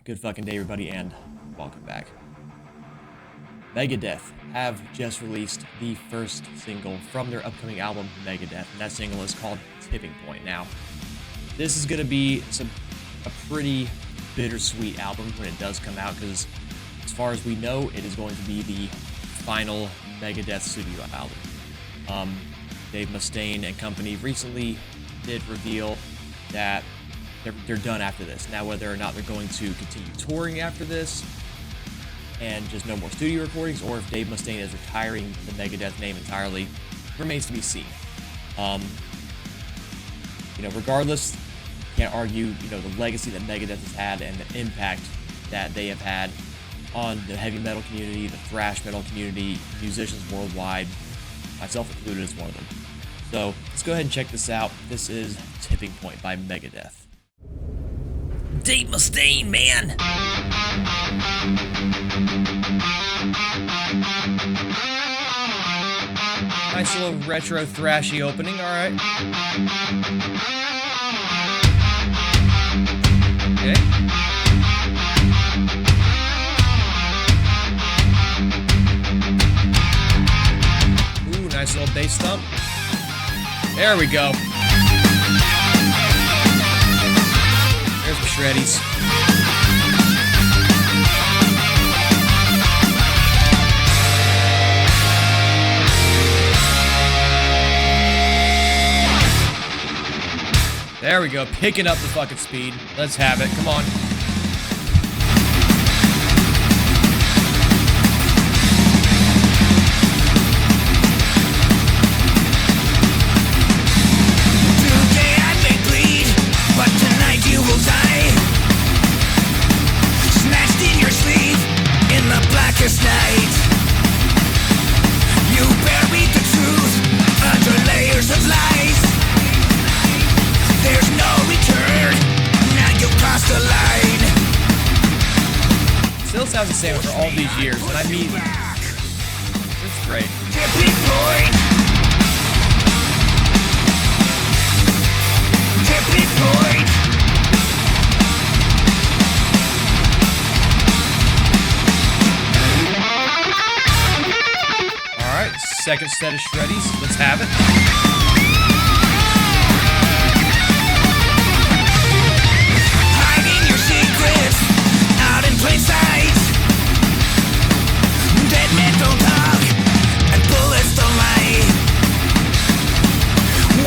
Good fucking day, everybody, and welcome back. Megadeth have just released the first single from their upcoming album, Megadeth, and that single is called Tipping Point. Now, this is going to be a pretty bittersweet album when it does come out, because as far as we know, it is going to be the final Megadeth studio album. Dave Mustaine and company recently did reveal that they're done after this. Now, whether or not they're going to continue touring after this and just no more studio recordings, or if Dave Mustaine is retiring the Megadeth name entirely, remains to be seen. Regardless, can't argue, the legacy that Megadeth has had and the impact that they have had on the heavy metal community, the thrash metal community, musicians worldwide, myself included, as one of them. So let's go ahead and check this out. This is Tipping Point by Megadeth. Dave Mustaine, man! Nice little retro thrashy opening, alright. Okay. Ooh, nice little bass thump. There we go. There's the shreddies. There we go, picking up the fucking speed. Let's have it, come on. Today I may bleed, but tonight you will die. Snatched in your sleeve, in the blackest night. You buried the truth under layers of lies. There's no return, now you've crossed the line. Still sounds the same for all these years, and I mean, it's great. Tipping point. Tipping point. Alright, second set of shreddies, let's have it. Out in plain sight. Dead men don't talk, and bullets don't lie.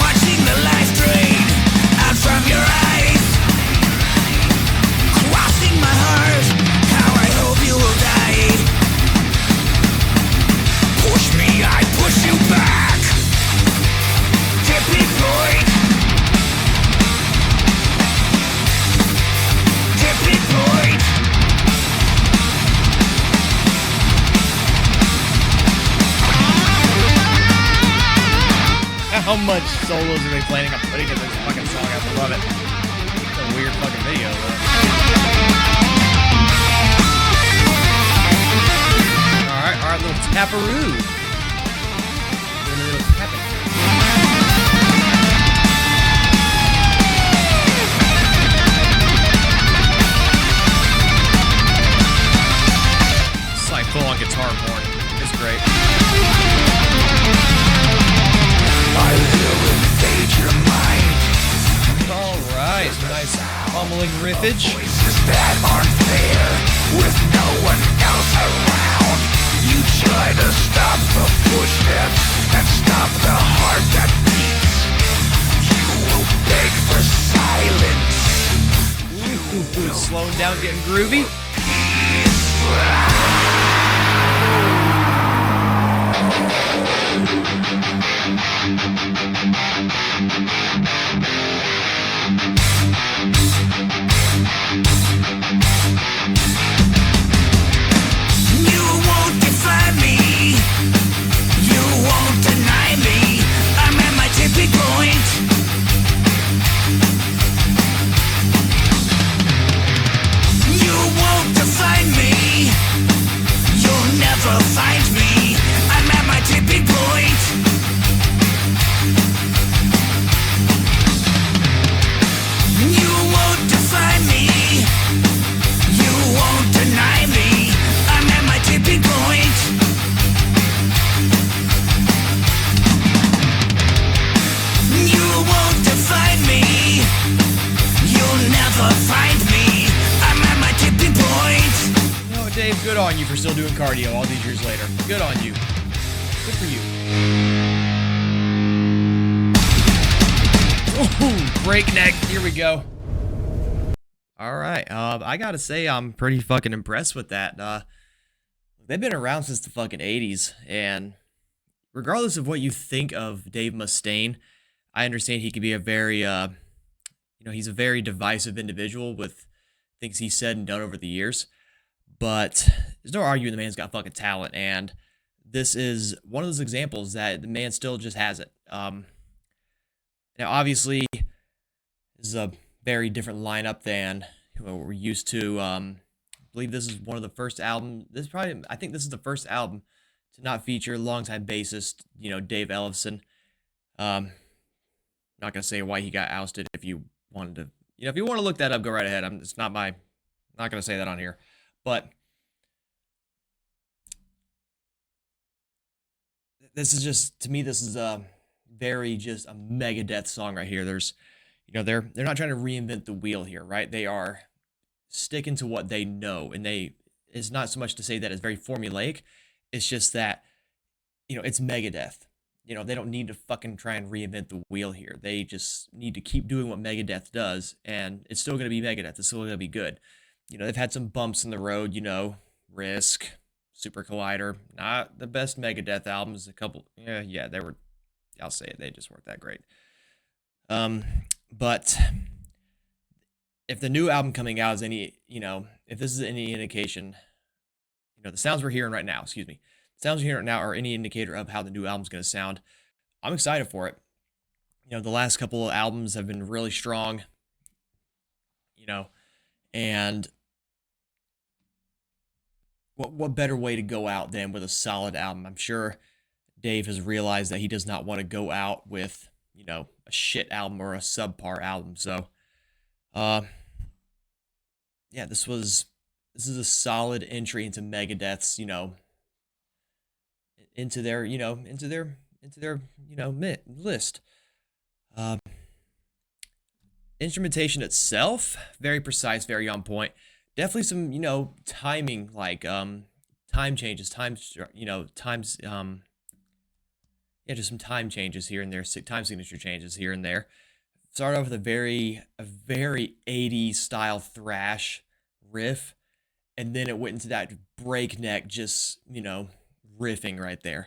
Watching the life drain out from your eyes. Crossing my heart, how I hope you will die. Push me, I push you back. Tipping point. Tipping point. How much solos are they planning on putting in this fucking song? I love it. It's a weird fucking video, though. Alright, little taparoo. Little tapping. It's like full-on guitar porn. It's great. I will invade your mind. Alright, nice pummeling riffage. Voices that aren't there, with no one else around. You try to stop the footsteps and stop the heart that beats. You will beg for silence. Ooh, slowing down, getting groovy. You won't defy me. You won't deny me. I'm at my tipping point. You won't define me. You'll never find me. I'm at my tipping point. Good on you for still doing cardio all these years later. Good on you. Good for you. Ooh, breakneck. Here we go. All right. I gotta say, I'm pretty fucking impressed with that. They've been around since the fucking 80s, and regardless of what you think of Dave Mustaine, I understand he could be a very, he's a very divisive individual with things he's said and done over the years. But there's no arguing the man's got fucking talent, and this is one of those examples that the man still just has it. Now, obviously, this is a very different lineup than what we're used to. I believe this is one of the first albums. I think this is the first album to not feature longtime bassist, Dave Ellefson. Not gonna say why he got ousted. If you wanted to, if you want to look that up, go right ahead. Not gonna say that on here. But this is just, to me, this is a very just a Megadeth song right here. There's, they're not trying to reinvent the wheel here, right? They are sticking to what they know, and it's not so much to say that it's very formulaic. It's just that, it's Megadeth. They don't need to fucking try and reinvent the wheel here. They just need to keep doing what Megadeth does, and it's still going to be Megadeth. It's still going to be good. They've had some bumps in the road, Risk, Super Collider, not the best Megadeth albums. A couple, yeah, they were, I'll say it, they just weren't that great. But if the new album coming out is any, if this is any indication, the sounds we're hearing right now, the sounds we're hearing right now are any indicator of how the new album's going to sound, I'm excited for it. The last couple of albums have been really strong, and what better way to go out than with a solid album? I'm sure Dave has realized that he does not want to go out with, a shit album or a subpar album. So, yeah, this is a solid entry into Megadeth's, into their list. Instrumentation itself, very precise, very on point. Definitely some, timing, like, time changes, just some time changes here and there, time signature changes here and there. Started off with a very 80s style thrash riff, and then it went into that breakneck, just, riffing right there.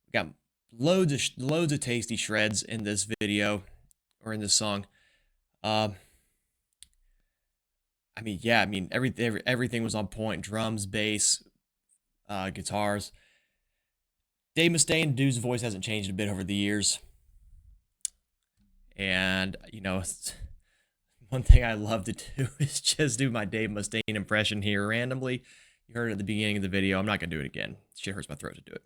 We got loads of tasty shreds in this video, or in this song. Everything was on point. Drums, bass, guitars. Dave Mustaine, dude's voice hasn't changed a bit over the years. And, one thing I love to do is just do my Dave Mustaine impression here randomly. You heard it at the beginning of the video. I'm not going to do it again. Shit hurts my throat to do it.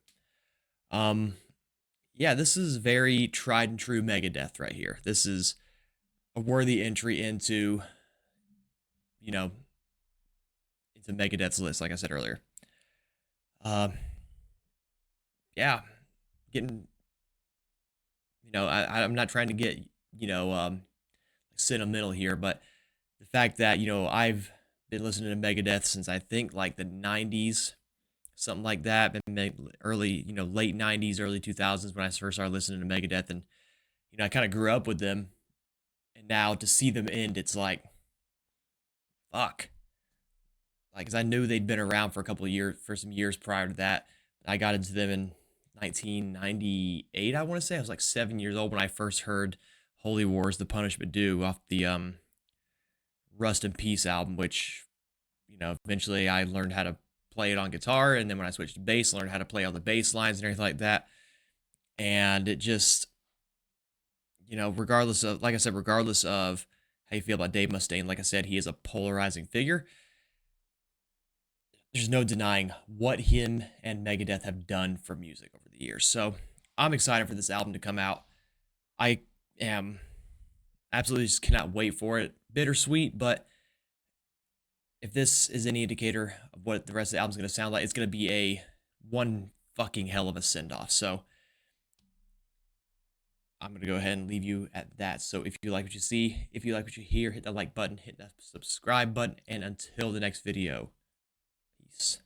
Yeah, this is very tried and true Megadeth right here. This is a worthy entry into, into Megadeth's list, like I said earlier. Yeah, getting, I'm not trying to get, sentimental here, but the fact that, I've been listening to Megadeth since I think like the 90s, something like that, early, late 90s, early 2000s when I first started listening to Megadeth, and, I kind of grew up with them, and now to see them end, it's like, fuck. Like, because I knew they'd been around for some years prior to that. I got into them in 1998, I want to say. I was like 7 years old when I first heard Holy Wars, The Punishment Due off the Rust in Peace album, which, eventually I learned how to play it on guitar, and then when I switched to bass, I learned how to play all the bass lines and everything like that. And it just, regardless of how you feel about Dave Mustaine, like I said, he is a polarizing figure. There's no denying what him and Megadeth have done for music over the years. So I'm excited for this album to come out. I am absolutely just cannot wait for it. Bittersweet, but if this is any indicator of what the rest of the album is going to sound like, it's going to be one fucking hell of a send-off. So I'm going to go ahead and leave you at that. So if you like what you see, if you like what you hear, hit that like button, hit that subscribe button, and until the next video, peace.